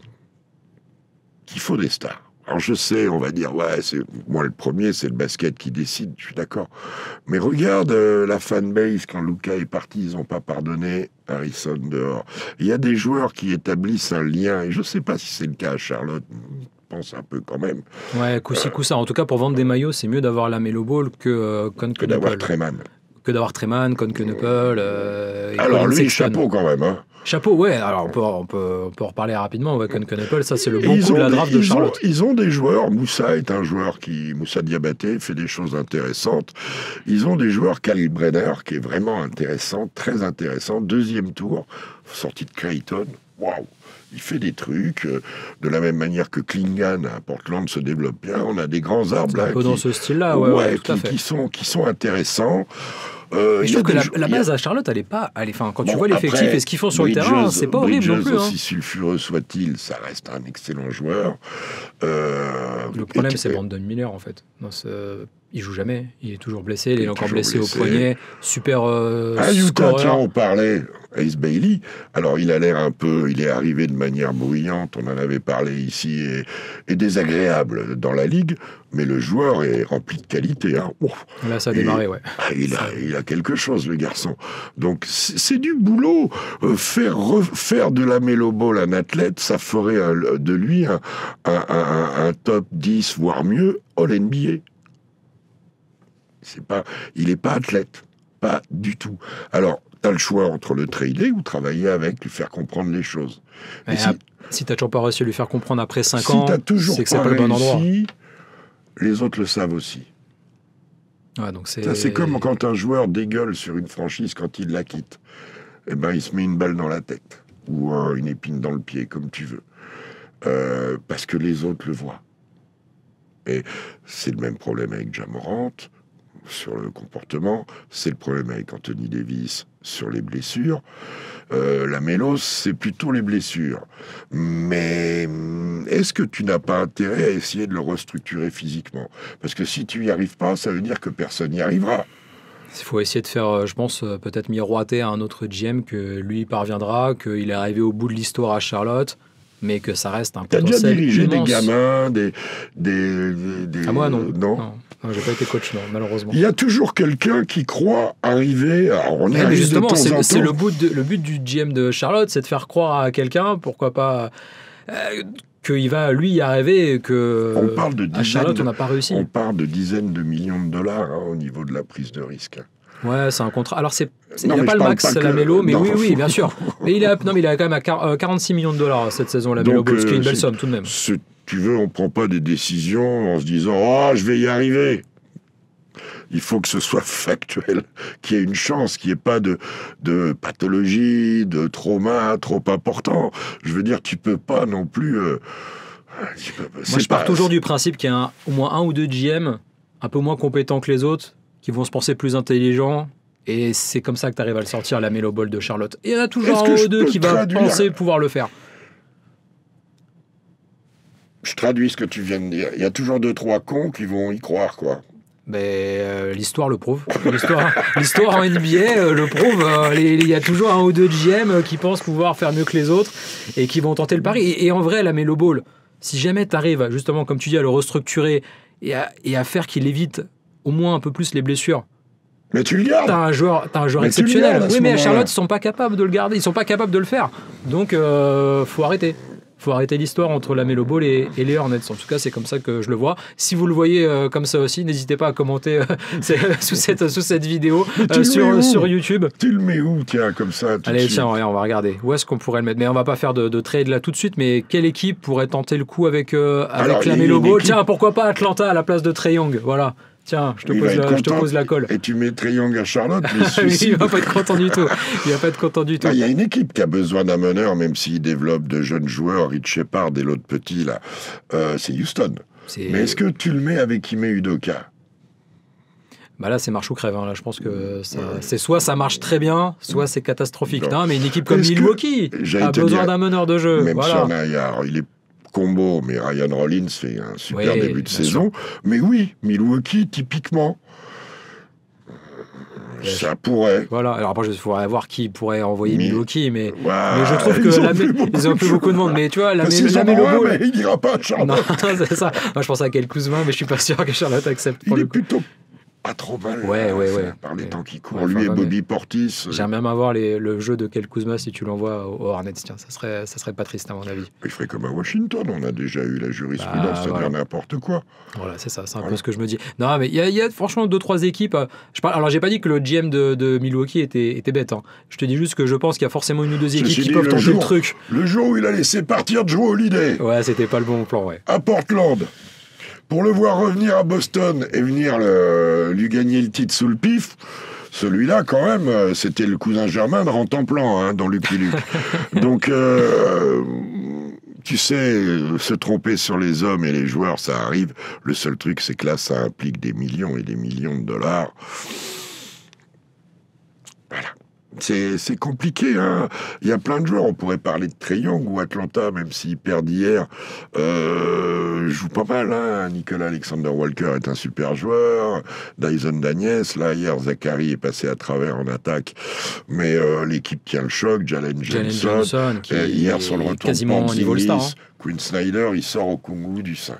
qu'il faut des stars. Alors je sais, on va dire, ouais, moi le premier, c'est le basket qui décide, je suis d'accord. Mais regarde la fanbase, quand Luka est parti, ils n'ont pas pardonné Harrison dehors. Il y a des joueurs qui établissent un lien, et je ne sais pas si c'est le cas à Charlotte, je pense un peu quand même. Ouais, coup-ci, coup-ça. En tout cas, pour vendre des maillots, c'est mieux d'avoir la Melo Ball que d'avoir Treman. Que d'avoir Treman, Knuckle. Alors lui, chapeau quand même, hein. Chapeau, ouais. Alors on peut en reparler rapidement. Ouais, Knuckle, ça c'est le bon coup de la draft de Charlotte. Ils ont des joueurs. Moussa est un joueur Moussa Diabaté fait des choses intéressantes. Ils ont des joueurs. Khalil Brenner qui est vraiment intéressant, très intéressant. Deuxième tour, sorti de Creighton. Waouh. Il fait des trucs, de la même manière que Klingan à Portland se développe bien. On a des grands arbres là. Un peu dans ce style-là, tout à fait. Qui sont intéressants. Je trouve que la base à Charlotte, elle est pas. Quand tu vois l'effectif et ce qu'ils font sur le terrain, c'est pas horrible non plus. Aussi sulfureux soit-il, ça reste un excellent joueur. Le problème, c'est Brandon Miller en fait. Il joue jamais, il est toujours blessé, il est encore blessé au poignet. Super. À Utah, tiens, on parlait. Ace Bailey, alors il est arrivé de manière bruyante, on en avait parlé ici, et désagréable dans la ligue, mais le joueur est rempli de qualité. Hein. Là, ça a démarré, ouais. Il a quelque chose, le garçon. Donc, c'est du boulot. Faire de la Melo Ball un athlète, ça ferait de lui un top 10, voire mieux, All-NBA. Il n'est pas athlète, pas du tout. Alors, tu as le choix entre le trader ou travailler avec, lui faire comprendre les choses. Mais si tu n'as toujours pas réussi à lui faire comprendre après 5 ans, c'est que c'est pas le bon endroit. Les autres le savent aussi. Ouais, donc c'est... C'est comme quand un joueur dégueule sur une franchise quand il la quitte. Eh ben, il se met une balle dans la tête ou une épine dans le pied, comme tu veux. Parce que les autres le voient. Et c'est le même problème avec Ja Morant sur le comportement, c'est le problème avec Anthony Davis sur les blessures. La Melo, c'est plutôt les blessures. Mais est-ce que tu n'as pas intérêt à essayer de le restructurer physiquement? Parce que si tu n'y arrives pas, ça veut dire que personne n'y arrivera. Il faut essayer de faire, je pense, peut-être miroiter à un autre GM que lui parviendra, qu'il est arrivé au bout de l'histoire à Charlotte, mais que ça reste un potentiel immense. T'as déjà dirigé des gamins, Ah, moi, non. Non, j'ai pas été coach, non, malheureusement. Il y a toujours quelqu'un qui croit arriver. Alors on arrive justement, de temps en temps. C'est le but du GM de Charlotte, c'est de faire croire à quelqu'un, pourquoi pas, qu'il va lui y arriver et que à Charlotte on n'a pas réussi. On parle de dizaines de millions de dollars au niveau de la prise de risque. Ouais, c'est un contrat. Alors il n'a pas le max la Melo, mais oui, bien sûr. Mais il a quand même à 46 millions de dollars cette saison la Melo, ce qui est une belle somme tout de même. Si tu veux, on prend pas des décisions en se disant oh je vais y arriver. Il faut que ce soit factuel, qu'il y ait une chance, qu'il n'y ait pas de pathologie, de trauma trop important. Je veux dire, tu peux pas non plus. Moi, je pars toujours du principe qu'il y a au moins un ou deux GM un peu moins compétents que les autres, qui vont se penser plus intelligents, et c'est comme ça que tu arrives à le sortir, la Melo Ball de Charlotte. Et il y en a toujours un ou deux qui va penser pouvoir le faire. Je traduis ce que tu viens de dire. Il y a toujours 2-3 cons qui vont y croire, quoi. Mais l'histoire le prouve. L'histoire en NBA le prouve. Il y a toujours un ou deux GM qui pensent pouvoir faire mieux que les autres et qui vont tenter le pari. Et en vrai, la Melo Ball, si jamais tu arrives, justement, comme tu dis, à le restructurer et à faire qu'il évite au moins un peu plus les blessures. Mais tu le gardes. T'as un joueur exceptionnel. Oui, mais à Charlotte, ils sont pas capables de le garder. Ils sont pas capables de le faire. Donc, faut arrêter. Faut arrêter l'histoire entre la Melo Ball et les Hornets. En tout cas, c'est comme ça que je le vois. Si vous le voyez comme ça aussi, n'hésitez pas à commenter sous cette vidéo sur YouTube. Tu le mets où, tiens, comme ça? Allez, tiens, on va regarder. Où est-ce qu'on pourrait le mettre? Mais on va pas faire de trade là tout de suite. Mais quelle équipe pourrait tenter le coup avec la Melo Ball? Tiens, pourquoi pas Atlanta à la place de Trae Young? Voilà. Tiens, je te pose la colle. Et tu mets Trae Young à Charlotte, mais il va pas être content du tout. Il y a une équipe qui a besoin d'un meneur, même s'il développe de jeunes joueurs, Rich Shepard et l'autre petit, là. C'est Houston. Mais est-ce que tu le mets avec Ime Udoka? Bah là, c'est marche ou crève. Hein. Là, je pense que c'est soit ça marche très bien, soit c'est catastrophique. Non, mais une équipe comme Milwaukee a besoin d'un meneur de jeu. Même voilà. si il est combo, mais Ryan Rollins fait un super début de saison. Mais oui, Milwaukee, typiquement, ça pourrait. Voilà, alors après, il faudrait voir qui pourrait envoyer Milwaukee, mais je trouve que ils ont plus beaucoup de monde. Mais tu vois, la Melo Ball. Il n'ira pas à Charlotte. Non, c'est ça. Moi, je pense à quel Kuzma, mais je suis pas sûr que Charlotte accepte. Il est plutôt pas trop mal. Ouais. Par les temps qui courent. Lui et Bobby Portis. J'aimerais même avoir le jeu de Kel Kuzma si tu l'envoies aux Hornets. Tiens, ça serait pas triste à mon avis. Il ferait comme à Washington. On a déjà eu la jurisprudence, c'est-à-dire n'importe quoi. Voilà, c'est ça. C'est un peu ce que je me dis. Non, mais il y a franchement 2-3 équipes. Alors, j'ai pas dit que le GM de Milwaukee était bête. Hein. Je te dis juste que je pense qu'il y a forcément une ou deux équipes qui peuvent tenter le truc. Le jour où il a laissé partir Joe Holiday. Ouais, c'était pas le bon plan, ouais. À Portland. Pour le voir revenir à Boston et venir lui gagner le titre sous le pif, celui-là, quand même, c'était le cousin germain de Rantanplan, dans Lucky Luke. Donc, tu sais, se tromper sur les hommes et les joueurs, ça arrive. Le seul truc, c'est que là, ça implique des millions et des millions de dollars. Voilà. C'est compliqué, hein. Il y a plein de joueurs. On pourrait parler de Trae Young ou Atlanta, même s'ils perdent hier. Joue pas mal, hein. Nicolas Alexander Walker est un super joueur. Dyson Daniels, là, hier, Zachary est passé à travers en attaque. Mais l'équipe tient le choc. Jalen Johnson qui hier, sur le retour de Porzingis, Quinn Snyder, il sort au Kungu du 5.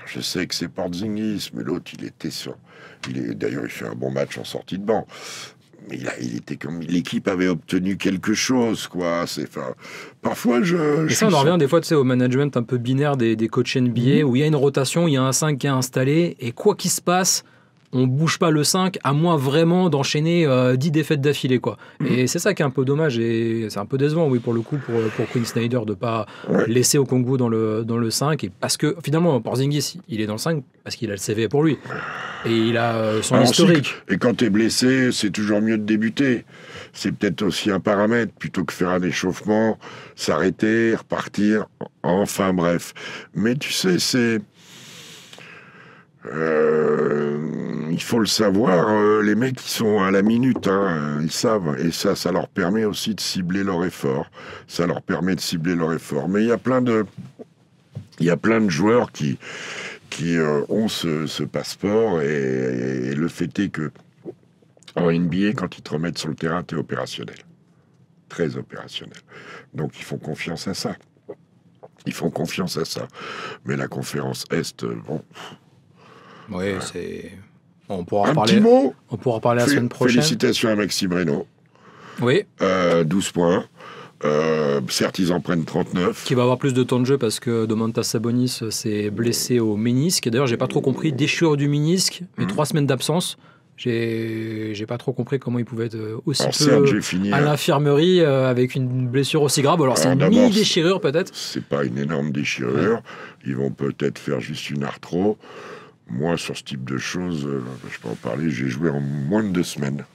Je sais que c'est Porzingis, mais l'autre, d'ailleurs, il fait un bon match en sortie de banc. Mais il était comme l'équipe avait obtenu quelque chose, quoi. Parfois, on en revient des fois, tu sais, au management un peu binaire des coachs NBA où il y a une rotation, il y a un 5 qui est installé et quoi qu'il se passe, on bouge pas le 5 à moins vraiment d'enchaîner 10 défaites d'affilée, quoi. Et c'est ça qui est un peu dommage et c'est un peu décevant, oui, pour le coup, pour Quinn Snyder de pas laisser Okongwu dans le 5 et parce que finalement Porzingis il est dans le 5 parce qu'il a le CV pour lui et il a son historique. Et quand tu es blessé, c'est toujours mieux de débuter. C'est peut-être aussi un paramètre plutôt que faire un échauffement, s'arrêter, repartir, enfin bref. Mais tu sais, il faut le savoir, les mecs qui sont à la minute, ils savent, et ça leur permet aussi de cibler leur effort. Mais il y a plein de joueurs qui ont ce passeport, et le fait est que en NBA, quand ils te remettent sur le terrain, t'es opérationnel, très opérationnel. Donc ils font confiance à ça. Mais la conférence Est, bon. Oui, c'est. On pourra en parler la semaine prochaine. Félicitations à Maxime Reynaud. Oui. 12 points. Certes, ils en prennent 39. Qui va avoir plus de temps de jeu parce que Domantas Sabonis s'est blessé au ménisque. D'ailleurs, j'ai pas trop compris. Déchirure du ménisque, mais 3 semaines d'absence. J'ai pas trop compris comment il pouvait être aussi peu à l'infirmerie avec une blessure aussi grave. Alors c'est une mini-déchirure peut-être. C'est pas une énorme déchirure. Ouais. Ils vont peut-être faire juste une arthro. Moi, sur ce type de choses, je peux en parler, j'ai joué en moins de 2 semaines.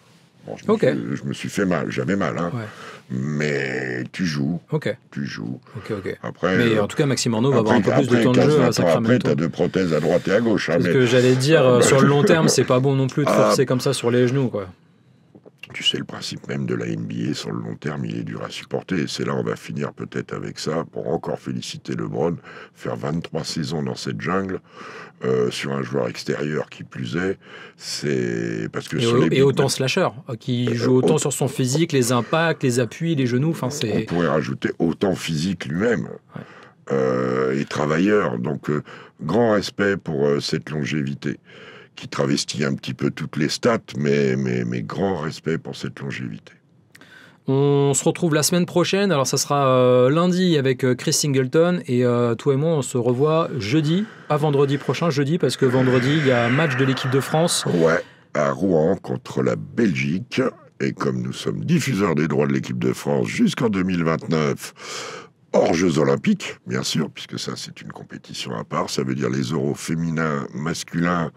Bon, je me suis fait mal, j'avais mal, hein. Ouais. Mais tu joues. Tu joues. Après, mais en tout cas, Maxime Arnaud va avoir un peu plus de temps de jeu à Sacramento. Après, tu as 2 prothèses à droite et à gauche. Ce que j'allais dire, sur le long terme, c'est pas bon non plus de forcer comme ça sur les genoux, quoi. Tu sais, le principe même de la NBA, sur le long terme, il est dur à supporter. Et c'est là on va finir peut-être avec ça, pour encore féliciter LeBron, faire 23 saisons dans cette jungle, sur un joueur extérieur qui plus est. C'est parce que et autant slasher, qui joue autant sur son physique, les impacts, les appuis, les genoux. On pourrait rajouter autant physique lui-même. Ouais. Et travailleur. Donc, grand respect pour cette longévité, qui travestit un petit peu toutes les stats, mais grand respect pour cette longévité. On se retrouve la semaine prochaine, alors ça sera lundi avec Chris Singleton, et toi et moi on se revoit jeudi, pas vendredi prochain, jeudi, parce que vendredi il y a un match de l'équipe de France. Ouais, à Rouen contre la Belgique, et comme nous sommes diffuseurs des droits de l'équipe de France jusqu'en 2029, hors Jeux Olympiques, bien sûr, puisque ça c'est une compétition à part, ça veut dire les euros féminins, masculins,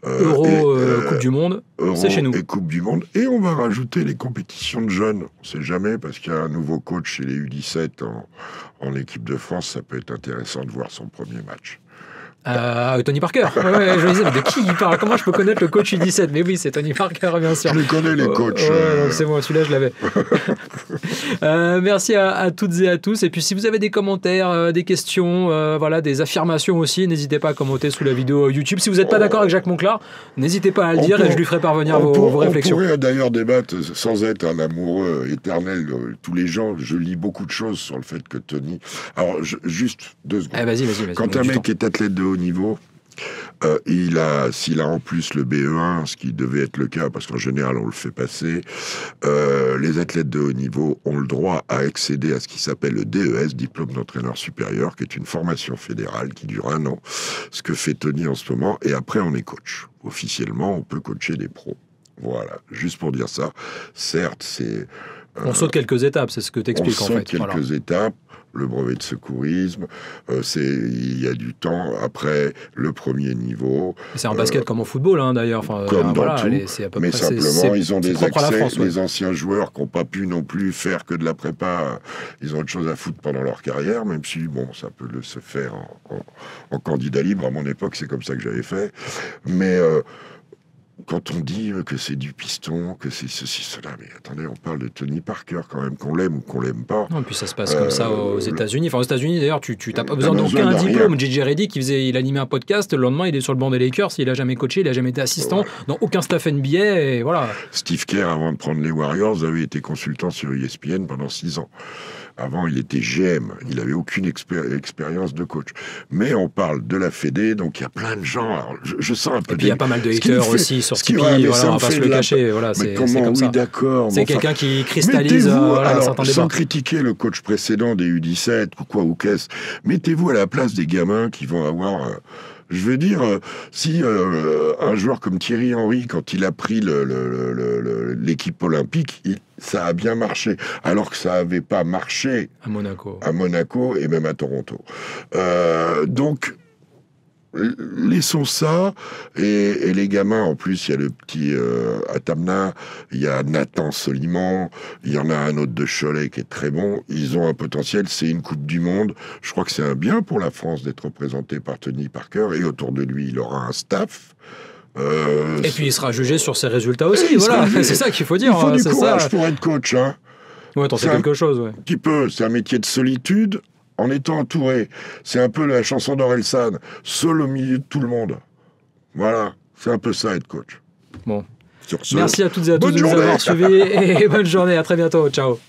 Coupe du Monde, c'est chez nous. Et Coupe du Monde, et on va rajouter les compétitions de jeunes, on sait jamais, parce qu'il y a un nouveau coach chez les U17 en équipe de France, ça peut être intéressant de voir son premier match. Tony Parker. Ouais, je me disais, mais de qui il parle? Comment je peux connaître le coach U17? Mais oui, c'est Tony Parker, bien sûr. Je les connais, les coachs. C'est moi, celui-là, je l'avais. Merci à toutes et à tous. Et puis, si vous avez des commentaires, des questions, voilà, des affirmations aussi, n'hésitez pas à commenter sous la vidéo YouTube. Si vous n'êtes pas d'accord avec Jacques Monclar, n'hésitez pas à le dire et je lui ferai parvenir vos réflexions. On pourrait d'ailleurs débattre, sans être un amoureux éternel de tous les gens. Je lis beaucoup de choses sur le fait que Tony... Alors, juste 2 secondes. Vas-y. Quand un mec est athlète de haut niveau, s'il a en plus le BE1, ce qui devait être le cas, parce qu'en général on le fait passer, les athlètes de haut niveau ont le droit à accéder à ce qui s'appelle le DES, diplôme d'entraîneur supérieur, qui est une formation fédérale qui dure 1 an, ce que fait Tony en ce moment, et après on est coach. Officiellement, on peut coacher des pros. Voilà, juste pour dire ça. Certes, c'est... on saute quelques étapes, c'est ce que tu expliques en fait. On saute quelques étapes. Le brevet de secourisme, il y a du temps après le premier niveau. C'est en basket comme en football, hein, d'ailleurs. Enfin, comme dans tout, c'est à peu mais près, simplement, ils ont des accès. France, ouais. Les anciens joueurs qui n'ont pas pu non plus faire que de la prépa, ils ont autre chose à foutre pendant leur carrière, même si, bon, ça peut se faire en candidat libre. À mon époque, c'est comme ça que j'avais fait. Mais... quand on dit que c'est du piston, que c'est ceci, cela, mais attendez, on parle de Tony Parker quand même, qu'on l'aime ou qu'on l'aime pas. Non, puis ça se passe comme ça aux États-Unis. Enfin, aux États-Unis, d'ailleurs, tu n'as pas besoin d'aucun diplôme. JJ Redick, il animait un podcast, le lendemain, il est sur le banc des Lakers, il n'a jamais coaché, il n'a jamais été assistant dans aucun staff NBA, et voilà. Steve Kerr, avant de prendre les Warriors, avait été consultant sur ESPN pendant 6 ans. Avant, il était GM. Il n'avait aucune expérience de coach. Mais on parle de la Fédé, donc il y a plein de gens. Alors, je sens un peu... Et puis il y a pas mal de haters aussi sur Tipeee, on va pas se le cacher. Voilà, mais comment, comme ça. D'accord. C'est quelqu'un qui cristallise un certain débat. Sans critiquer le coach précédent des U17 ou qu'est-ce, mettez-vous à la place des gamins qui vont avoir... je veux dire, si un joueur comme Thierry Henry, quand il a pris l'équipe olympique, ça a bien marché, alors que ça n'avait pas marché à Monaco et même à Toronto. Donc, laissons ça, et les gamins, en plus, il y a le petit Atamna, il y a Nathan Soliman, il y en a un autre de Cholet qui est très bon, ils ont un potentiel, c'est une Coupe du Monde, je crois que c'est un bien pour la France d'être représenté par Tony Parker, et autour de lui, il aura un staff. Et puis il sera jugé sur ses résultats aussi, voilà, c'est ça qu'il faut dire. Il faut du courage pour être coach, hein. Ouais, t'en sais quelque chose, ouais. Un petit peu, c'est un métier de solitude, en étant entouré. C'est un peu la chanson d'Orelsan, seul au milieu de tout le monde. Voilà, c'est un peu ça, être coach. Bon. Merci à toutes et à tous de nous avoir suivis, et bonne journée, à très bientôt, ciao.